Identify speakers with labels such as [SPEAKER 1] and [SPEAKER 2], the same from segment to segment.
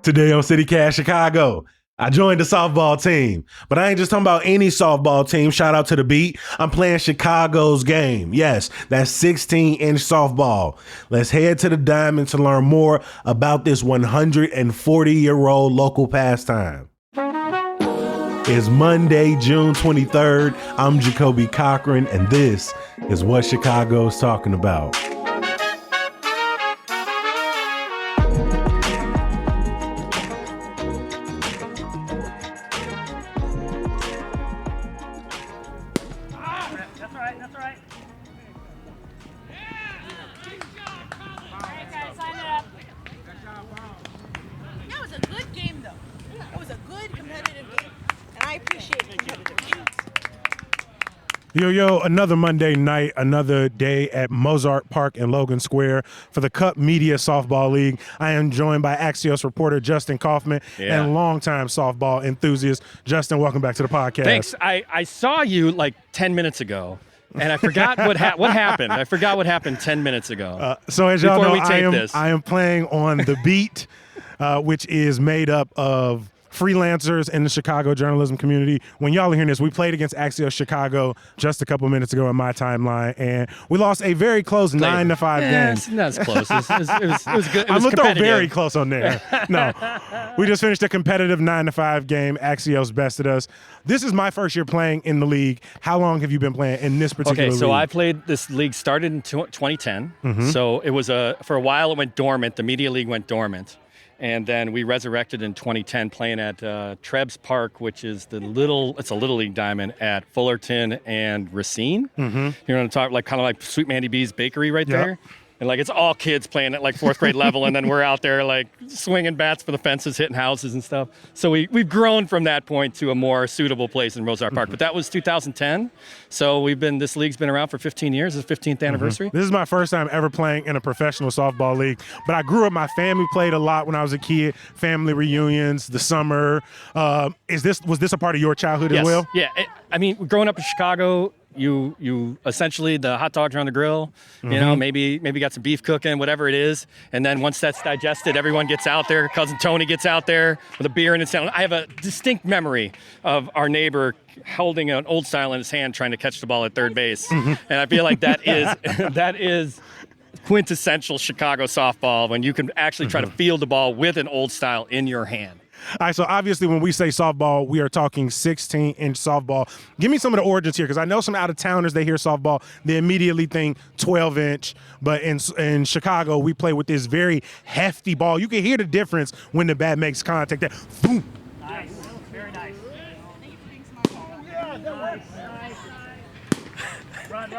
[SPEAKER 1] Today on CityCast Chicago, I joined the softball team, but I ain't just talking about any softball team. Shout out to the beat. I'm playing Chicago's game. Yes, that's 16-inch softball. Let's head to the Diamond to learn more about this 140-year-old local pastime. It's Monday, June 23rd. I'm Jacoby Cochran, and this is what Chicago's talking about. Yo, another Monday night, another day at Mozart Park in Logan Square for the KUP Media Softball League. I am joined by Axios reporter Justin Kaufmann and longtime softball enthusiast. Justin, welcome back to the podcast.
[SPEAKER 2] Thanks. I saw you like 10 minutes ago, and I forgot what happened. I forgot what happened 10 minutes ago.
[SPEAKER 1] So as y'all know, I am playing on The Beat, which is made up of freelancers in the Chicago journalism community. When y'all are hearing this, we played against Axios Chicago just a couple minutes ago in my timeline, and we lost a very close 9-5 game.
[SPEAKER 2] It's not as close. It was good.
[SPEAKER 1] I'm going to throw very close on there. No, we just finished a competitive 9-5 game. Axios bested us. This is my first year playing in the league. How long have you been playing in this particular league?
[SPEAKER 2] Okay, so I played this league, started in 2010. Mm-hmm. So it was for a while it went dormant. The media league went dormant. And then we resurrected in 2010 playing at Mozart Park, which is it's a little league diamond at Fullerton and Racine. Mm-hmm. You're on top, kind of like Sweet Mandy B's bakery right there. And it's all kids playing at fourth grade level, and then we're out there swinging bats for the fences, hitting houses and stuff. So we've grown from that point to a more suitable place in Mozart Park. Mm-hmm. But that was 2010. So this league's been around for 15 years. It's 15th anniversary.
[SPEAKER 1] This is my first time ever playing in a professional softball league. But I grew up, my family played a lot when I was a kid. Family reunions, the summer. Was this a part of your childhood as well?
[SPEAKER 2] Yeah. Growing up in Chicago, you essentially, the hot dogs are on the grill, maybe got some beef cooking, whatever it is. And then once that's digested, everyone gets out there. Cousin Tony gets out there with a beer in his hand. I have a distinct memory of our neighbor holding an old style in his hand trying to catch the ball at third base. Mm-hmm. And I feel like that is quintessential Chicago softball, when you can actually try to field the ball with an old style in your hand.
[SPEAKER 1] All right, so obviously when we say softball, we are talking 16-inch softball. Give me some of the origins here, because I know some out-of-towners, they hear softball, they immediately think 12-inch. But in Chicago, we play with this very hefty ball. You can hear the difference when the bat makes contact. That boom.
[SPEAKER 2] Nice. Very nice. Run.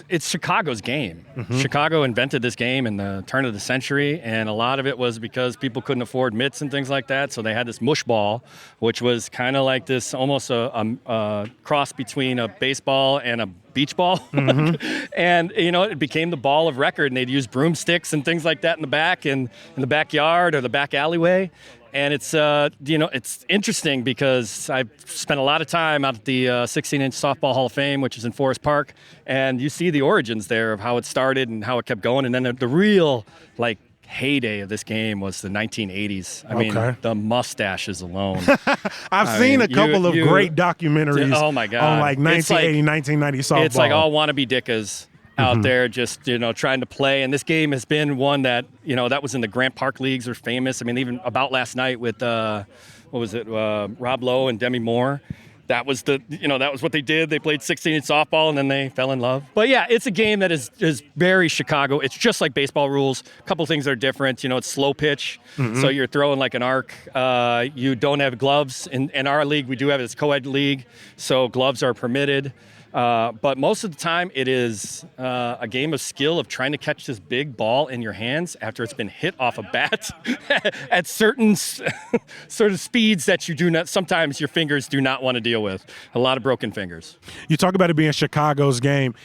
[SPEAKER 2] It's Chicago's game. Mm-hmm. Chicago invented this game in the turn of the century, and a lot of it was because people couldn't afford mitts and things like that, so they had this mush ball, which was kind of like this, almost a cross between a baseball and a beach ball. Mm-hmm. And it became the ball of record, and they'd use broomsticks and things like that in the backyard or the back alleyway. And it's it's interesting because I've spent a lot of time out at the 16-inch Softball Hall of Fame, which is in Forest Park, and you see the origins there of how it started and how it kept going. And then the real heyday of this game was the 1980s. I mean, the mustaches alone.
[SPEAKER 1] I've seen a couple of great documentaries.
[SPEAKER 2] Oh my God!
[SPEAKER 1] On 1980, 1990 softball.
[SPEAKER 2] It's all wannabe dickas out there just, trying to play. And this game has been one that, that was in the Grant Park leagues are famous. I mean, even about last night with, Rob Lowe and Demi Moore. That was that was what they did. They played 16-inch softball, and then they fell in love. But yeah, it's a game that is very Chicago. It's just like baseball rules. A couple things that are different. It's slow pitch, so you're throwing like an arc. You don't have gloves. In our league, we do have this co-ed league, so gloves are permitted. But most of the time, it is a game of skill of trying to catch this big ball in your hands after it's been hit off a bat at certain sort of speeds that you do not. Sometimes your fingers do not want to deal with. A lot of broken fingers. You talk about it being Chicago's game.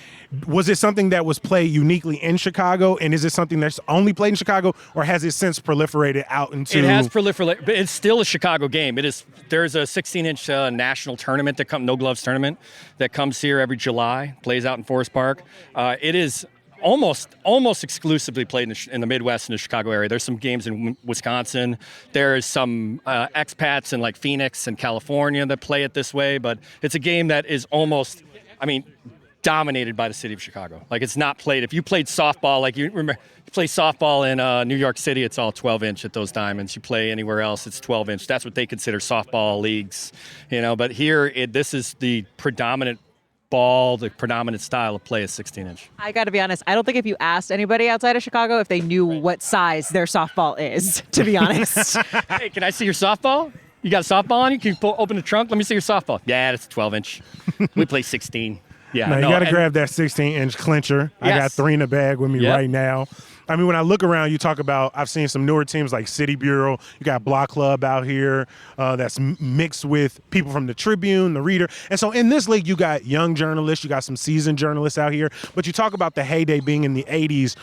[SPEAKER 2] Was it something that was played uniquely in Chicago, and is it something that's only played in Chicago, or has it since proliferated out into? It has proliferated, but it's still a Chicago game. It is. There's a 16-inch national tournament no gloves tournament that comes here every July, plays out in Forest Park. It is almost exclusively played in the Midwest and the Chicago area. There's some games in Wisconsin. There's some expats in like Phoenix and California that play it this way, but it's a game that is almost, dominated by the city of Chicago. Like, it's not played. If you played softball, like you remember, you play softball in New York City, it's all 12-inch at those diamonds. You play anywhere else, it's 12-inch. That's what they consider softball leagues, But here, this is the predominant ball, the predominant style of play is 16-inch.
[SPEAKER 3] I got to be honest, I don't think if you asked anybody outside of Chicago if they knew what size their softball is, to be honest.
[SPEAKER 2] Hey, can I see your softball? You got a softball on you? Can you open the trunk? Let me see your softball. Yeah, it's 12-inch. We play 16. Yeah,
[SPEAKER 1] you got to grab that 16-inch clincher. Yes. I got 3 in the bag with me right now. When I look around, you talk about, I've seen some newer teams like City Bureau. You got Block Club out here that's mixed with people from the Tribune, the Reader. And so in this league, you got young journalists, you got some seasoned journalists out here. But you talk about the heyday being in the 80s.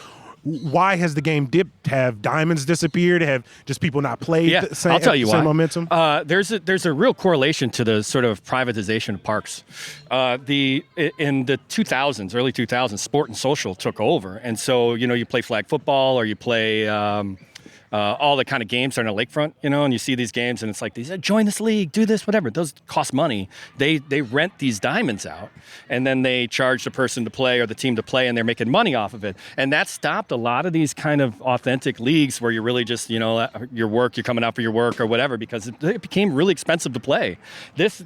[SPEAKER 1] Why has the game dipped? Have diamonds disappeared? Have just people not played the same,
[SPEAKER 2] I'll tell you
[SPEAKER 1] same
[SPEAKER 2] why.
[SPEAKER 1] Momentum?
[SPEAKER 2] There's a real correlation to the sort of privatization of parks. In the 2000s, early 2000s, sport and social took over. And so, you play flag football or you play all the kind of games that are on the lakefront, and you see these games and it's like, these join this league, do this, whatever. Those cost money. They rent these diamonds out and then they charge the person to play or the team to play and they're making money off of it. And that stopped a lot of these kind of authentic leagues where you're really just, your work, you're coming out for your work or whatever, because it became really expensive to play. This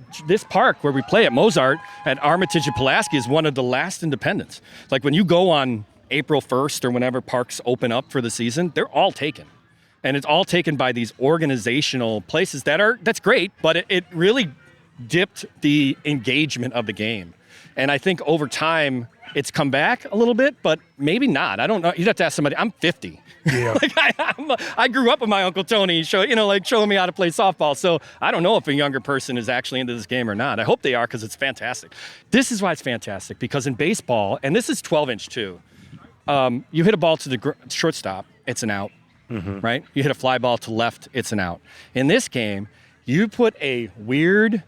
[SPEAKER 2] park where we play at Mozart at Armitage and Pulaski is one of the last independents. Like when you go on April 1st or whenever parks open up for the season, they're all taken. And it's all taken by these organizational places that's great, but it really dipped the engagement of the game. And I think over time, it's come back a little bit, but maybe not. I don't know. You'd have to ask somebody. I'm 50.
[SPEAKER 1] Yeah.
[SPEAKER 2] I grew up with my Uncle Tony showing me how to play softball. So I don't know if a younger person is actually into this game or not. I hope they are because it's fantastic. This is why it's fantastic, because in baseball, and this is 12-inch too, you hit a ball to the shortstop, it's an out. Mm-hmm. Right? You hit a fly ball to left, it's an out. In this game, you put a weird,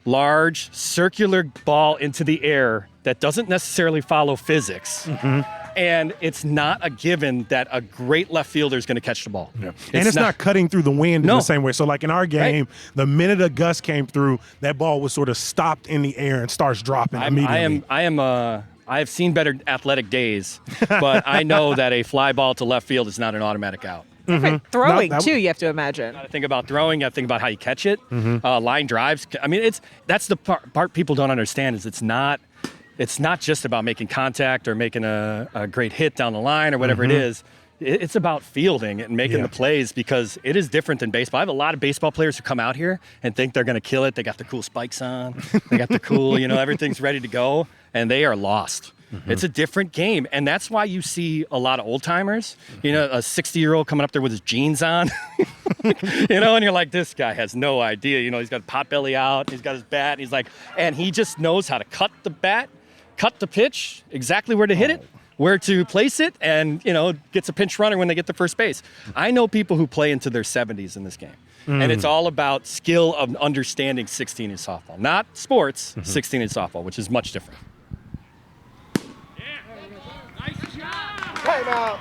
[SPEAKER 2] large, circular ball into the air that doesn't necessarily follow physics. Mm-hmm. And it's not a given that a great left fielder is going to catch the ball.
[SPEAKER 1] Yeah. It's not cutting through the wind in the same way. So like in our game,
[SPEAKER 2] right,
[SPEAKER 1] the minute a gust came through, that ball was sort of stopped in the air and starts dropping immediately.
[SPEAKER 2] I have seen better athletic days, but I know that a fly ball to left field is not an automatic out.
[SPEAKER 3] Mm-hmm. Throwing, too, you have to imagine.
[SPEAKER 2] You got to think about throwing. You got to think about how you catch it. Mm-hmm. Line drives. That's the part people don't understand is it's not just about making contact or making a great hit down the line or whatever it is. It's about fielding and making the plays, because it is different than baseball. I have a lot of baseball players who come out here and think they're going to kill it. They got the cool spikes on. They got the cool, everything's ready to go, and they are lost. Mm-hmm. It's a different game, and that's why you see a lot of old-timers, a 60-year-old coming up there with his jeans on, and you're like, this guy has no idea. He's got a pot belly out, he's got his bat, and he just knows how to cut the bat, cut the pitch, exactly where to hit it, where to place it, and, gets a pinch runner when they get to first base. I know people who play into their 70s in this game, and it's all about skill of understanding 16-inch softball. Not sports, 16-inch softball, which is much different.
[SPEAKER 4] Nice job! Time out!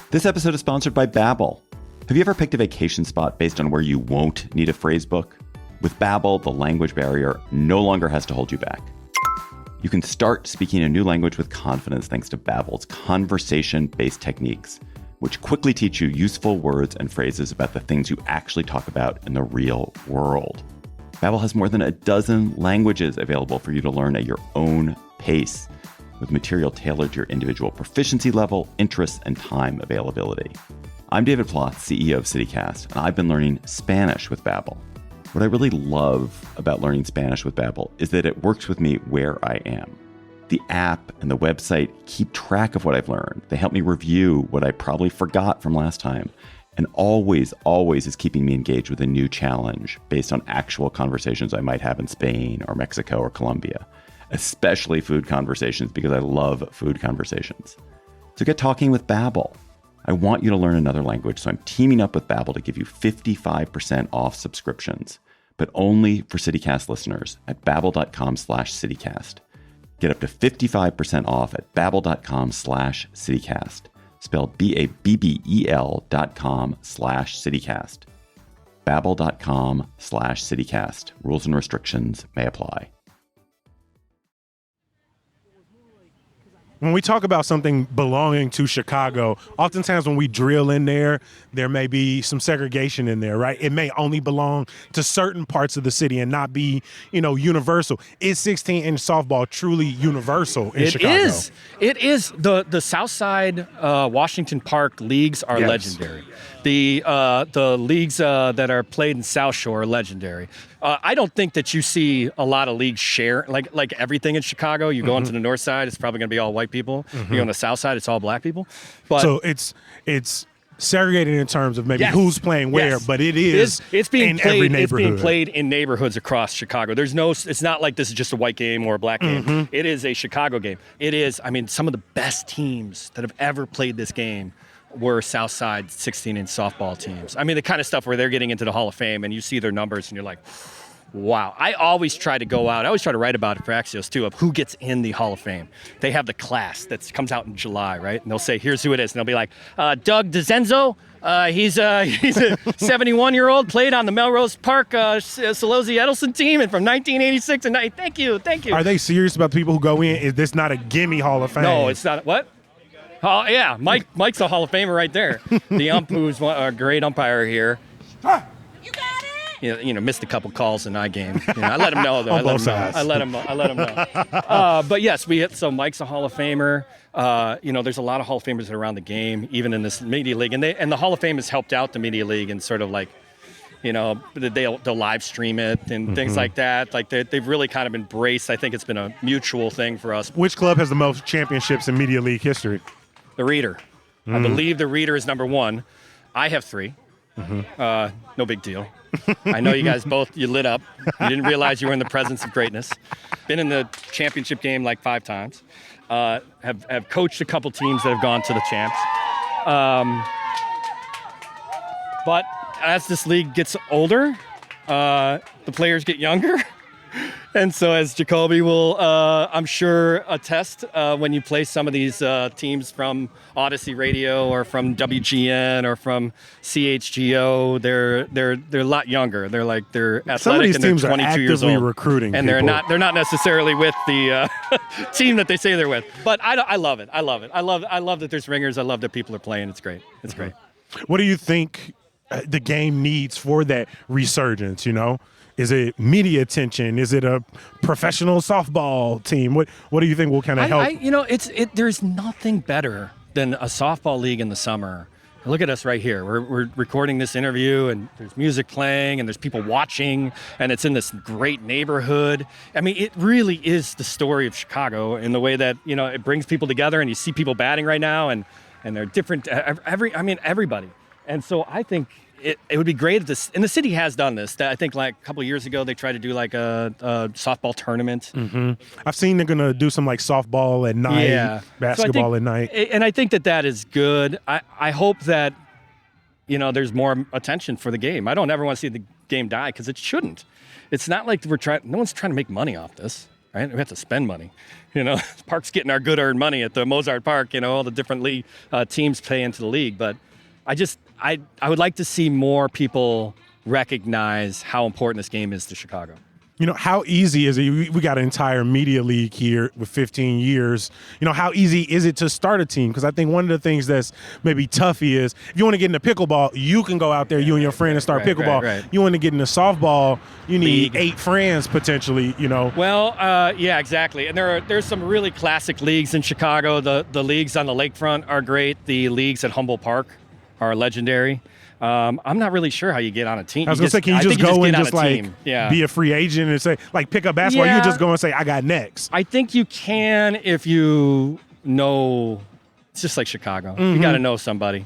[SPEAKER 5] This episode is sponsored by Babbel. Have you ever picked a vacation spot based on where you won't need a phrase book? With Babbel, the language barrier no longer has to hold you back. You can start speaking a new language with confidence thanks to Babbel's conversation-based techniques, which quickly teach you useful words and phrases about the things you actually talk about in the real world. Babbel has more than a dozen languages available for you to learn at your own pace, with material tailored to your individual proficiency level, interests, and time availability. I'm David Plotz, CEO of CityCast, and I've been learning Spanish with Babbel. What I really love about learning Spanish with Babbel is that it works with me where I am. The app and the website keep track of what I've learned. They help me review what I probably forgot from last time, and always is keeping me engaged with a new challenge based on actual conversations I might have in Spain or Mexico or Colombia, especially food conversations, because I love food conversations. So get talking with Babbel. I want you to learn another language, so I'm teaming up with Babbel to give you 55% off subscriptions, but only for CityCast listeners at babbel.com/CityCast. Get up to 55% off at babbel.com/CityCast, spelled BABBEL.com/CityCast. Babbel.com/CityCast. Rules and restrictions may apply.
[SPEAKER 1] When we talk about something belonging to Chicago, oftentimes when we drill in there may be some segregation in there, right? It may only belong to certain parts of the city and not be, universal. Is 16-inch softball truly universal in Chicago?
[SPEAKER 2] It is. The South Side Washington Park leagues are legendary. The leagues that are played in South Shore are legendary. I don't think that you see a lot of leagues share like everything in Chicago. You go onto the north side, it's probably going to be all white people. You go on the south side, it's all black people. But
[SPEAKER 1] so it's segregated in terms of maybe who's playing where, but it's
[SPEAKER 2] being
[SPEAKER 1] in
[SPEAKER 2] played,
[SPEAKER 1] every neighborhood.
[SPEAKER 2] It's being played in neighborhoods across Chicago. It's not like this is just a white game or a black game. It is a Chicago game. It is, some of the best teams that have ever played this game were Southside 16-inch softball teams. The kind of stuff where they're getting into the Hall of Fame and you see their numbers and you're like, wow. I always try to write about it for Axios too, of who gets in the Hall of Fame. They have the class that comes out in July, right? And they'll say, here's who it is. And they'll be like, Doug DeZenzo. He's a 71-year-old, played on the Melrose Park Solozzi Edelson team and from 1986. And thank you.
[SPEAKER 1] Are they serious about people who go in? Is this not a gimme Hall of Fame?
[SPEAKER 2] No, it's not. What? Oh, yeah. Mike's a Hall of Famer right there. The ump who's a great umpire here.
[SPEAKER 4] You got it!
[SPEAKER 2] Missed a couple calls in my game. I let him know, though.
[SPEAKER 1] On both sides.
[SPEAKER 2] I let him know. But yes, so Mike's a Hall of Famer. There's a lot of Hall of Famers that are around the game, even in this Media League. And the Hall of Fame has helped out the Media League and sort of like, they'll live stream it and things like that. Like they've really kind of embraced. I think it's been a mutual thing for us.
[SPEAKER 1] Which club has the most championships in Media League history?
[SPEAKER 2] The Reader. I believe the Reader is number one. I have 3. No big deal. I know you guys you lit up. You didn't realize you were in the presence of greatness. Been in the championship game like 5 times. Have coached a couple teams that have gone to the champs. But as this league gets older, the players get younger. And so as Jacoby will, I'm sure, attest, when you play some of these teams from Odyssey Radio or from WGN or from CHGO, they're a lot younger. They're athletic
[SPEAKER 1] some of these
[SPEAKER 2] and they're
[SPEAKER 1] teams
[SPEAKER 2] 22
[SPEAKER 1] are
[SPEAKER 2] years
[SPEAKER 1] actively
[SPEAKER 2] old.
[SPEAKER 1] recruiting
[SPEAKER 2] and
[SPEAKER 1] people.
[SPEAKER 2] they're not necessarily with the team that they say they're with. But I love it. I love that there's ringers. I love that people are playing. It's great. It's great.
[SPEAKER 1] What do you think the game needs for that resurgence, Is it media attention? Is it a professional softball team? What do you think will kind of help?
[SPEAKER 2] There's nothing better than a softball league in the summer. Look at us right here. We're recording this interview, and there's music playing, and there's people watching, and it's in this great neighborhood. It really is the story of Chicago in the way that it brings people together, and you see people batting right now, and they're different. Everybody. And so I think it would be great if this, and the city has done this. I think like a couple of years ago, they tried to do like a softball tournament.
[SPEAKER 1] I've seen they're going to do some like softball at night, basketball at night.
[SPEAKER 2] And I think that is good. I hope that, there's more attention for the game. I don't ever want to see the game die because it shouldn't. It's not like no one's trying to make money off this, right? We have to spend money. Park's getting our good earned money at the Mozart Park, all the different league teams pay into the league. But I would like to see more people recognize how important this game is to Chicago.
[SPEAKER 1] How easy is it? We got an entire media league here with 15 years. How easy is it to start a team? Because I think one of the things that's maybe toughy is if you want to get into pickleball, you can go out there, you and your friend, and start pickleball.
[SPEAKER 2] Right.
[SPEAKER 1] You want to get into softball, you need
[SPEAKER 2] League.
[SPEAKER 1] 8 friends potentially,
[SPEAKER 2] Well, yeah, exactly. And there's some really classic leagues in Chicago. The leagues on the lakefront are great. The leagues at Humboldt Park are legendary. I'm not really sure how you get on a team.
[SPEAKER 1] I was going to say, can you just go and just like be a free agent and say, like pick up basketball? You just go and say, I got next.
[SPEAKER 2] I think you can if you know, it's just like Chicago. You got to know somebody.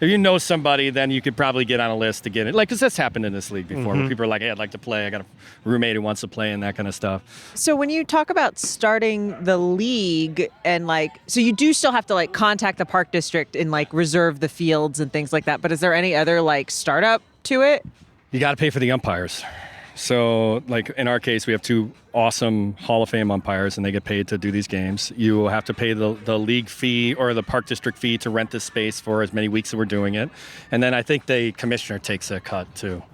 [SPEAKER 2] If you know somebody, then you could probably get on a list to get it. Like, because that's happened in this league before, where people are like, hey, I'd like to play. I got a roommate who wants to play and that kind of stuff.
[SPEAKER 3] So when you talk about starting the league and so you do still have to contact the park district and reserve the fields and things like that. But is there any other startup to it?
[SPEAKER 2] You got to pay for the umpires. So, in our case, we have 2 awesome Hall of Fame umpires, and they get paid to do these games. You will have to pay the league fee or the park district fee to rent this space for as many weeks that we're doing it. And then I think the commissioner takes a cut, too.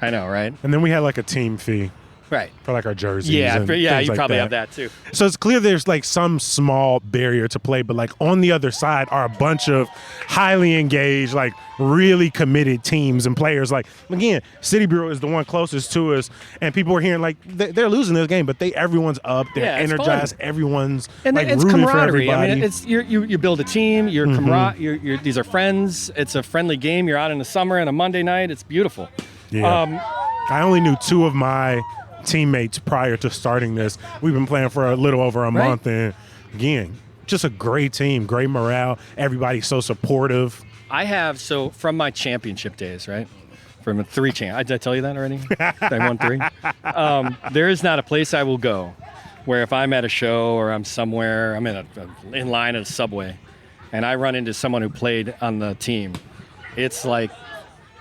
[SPEAKER 2] I know, right?
[SPEAKER 1] And then we had a team fee.
[SPEAKER 2] Right.
[SPEAKER 1] For our jerseys.
[SPEAKER 2] Yeah,
[SPEAKER 1] and
[SPEAKER 2] you
[SPEAKER 1] things
[SPEAKER 2] probably
[SPEAKER 1] that.
[SPEAKER 2] have that too.
[SPEAKER 1] So it's clear there's some small barrier to play, but on the other side are a bunch of highly engaged, really committed teams and players. Again, City Bureau is the one closest to us, and people are hearing they're losing this game, but everyone's up, they're energized, everyone's
[SPEAKER 2] and it's
[SPEAKER 1] rooting
[SPEAKER 2] camaraderie.
[SPEAKER 1] for everybody.
[SPEAKER 2] I mean, it's you build a team, you're you're these are friends. It's a friendly game. You're out in the summer and a Monday night. It's beautiful.
[SPEAKER 1] Yeah. I only knew 2 of my teammates prior to starting this. We've been playing for a little over a month, and again, just a great team, great morale. Everybody's so supportive.
[SPEAKER 2] I have from my championship days, right? From 3 did I tell you that already? I won 3. There is not a place I will go where if I'm at a show or I'm somewhere, I'm in line at a Subway, and I run into someone who played on the team. It's I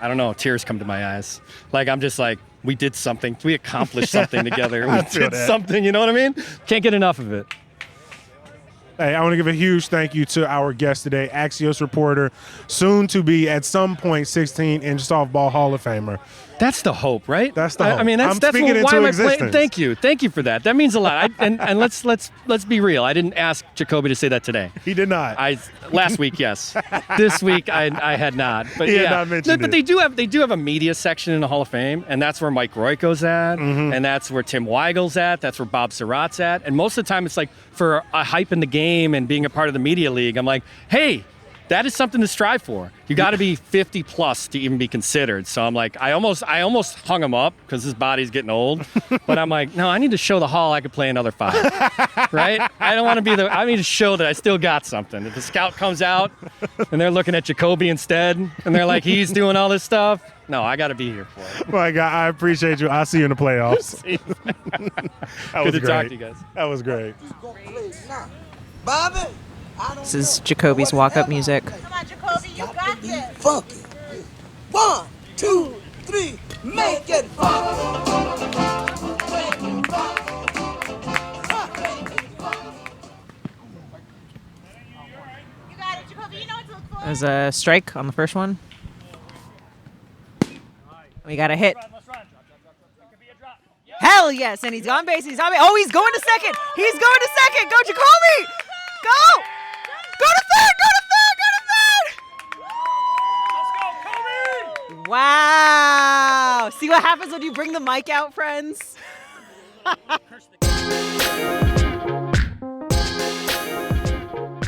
[SPEAKER 2] don't know, tears come to my eyes. I'm just we did something. We accomplished something together. We did something, you know what I mean? Can't get enough of it.
[SPEAKER 1] Hey, I want to give a huge thank you to our guest today, Axios reporter, soon to be at some point 16-inch softball Hall of Famer.
[SPEAKER 2] That's the hope, right?
[SPEAKER 1] That's the hope.
[SPEAKER 2] I mean, that's
[SPEAKER 1] why
[SPEAKER 2] am I
[SPEAKER 1] existence.
[SPEAKER 2] playing? Thank you for that. That means a lot. And let's be real. I didn't ask Jacoby to say that today.
[SPEAKER 1] He did not.
[SPEAKER 2] Last week, yes. This week, I had not. But
[SPEAKER 1] he had not mentioned
[SPEAKER 2] but
[SPEAKER 1] it.
[SPEAKER 2] they do have a media section in the Hall of Fame, and that's where Mike Royko's at, and that's where Tim Weigel's at, that's where Bob Surratt's at, and most of the time it's for a hype in the game and being a part of the media league. I'm like, hey. That is something to strive for. You got to be 50 plus to even be considered. So I'm I almost hung him up because his body's getting old. But I'm no, I need to show the Hall I could play another 5, right? I don't want to be I need to show that I still got something. If the scout comes out and they're looking at Jacoby instead, and they're he's doing all this stuff. No, I got to be here for it.
[SPEAKER 1] My God, I appreciate you. I'll see you in the playoffs.
[SPEAKER 2] Good to talk to you guys.
[SPEAKER 1] That was great.
[SPEAKER 4] Bobby.
[SPEAKER 3] This is Jacoby's walk-up music.
[SPEAKER 4] Come on, Jacoby, you got this. Funky. 1, 2, 3, make it funky. You got it, Jacoby. You know what to look for.
[SPEAKER 3] There's a strike on the first one. We got a hit. Hell yes, and he's on base. He's on base. Oh, he's going to second. He's going to second. Go, Jacoby. Go. Go to third. Go to third. Go to third. Let's go, Kobe. Wow. See what happens when you bring the mic out, friends?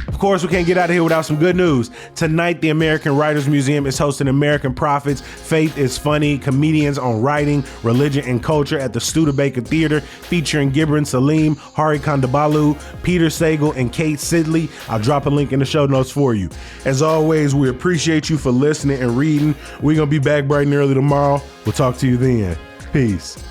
[SPEAKER 1] Of course, we can't get out of here without some good news. Tonight, the American Writers Museum is hosting American Prophets, Faith is Funny, comedians on writing, religion, and culture at the Studebaker Theater, featuring Gibran Salim, Hari Kondabolu, Peter Sagal, and Kate Sidley. I'll drop a link in the show notes for you. As always, we appreciate you for listening and reading. We're going to be back bright and early tomorrow. We'll talk to you then. Peace.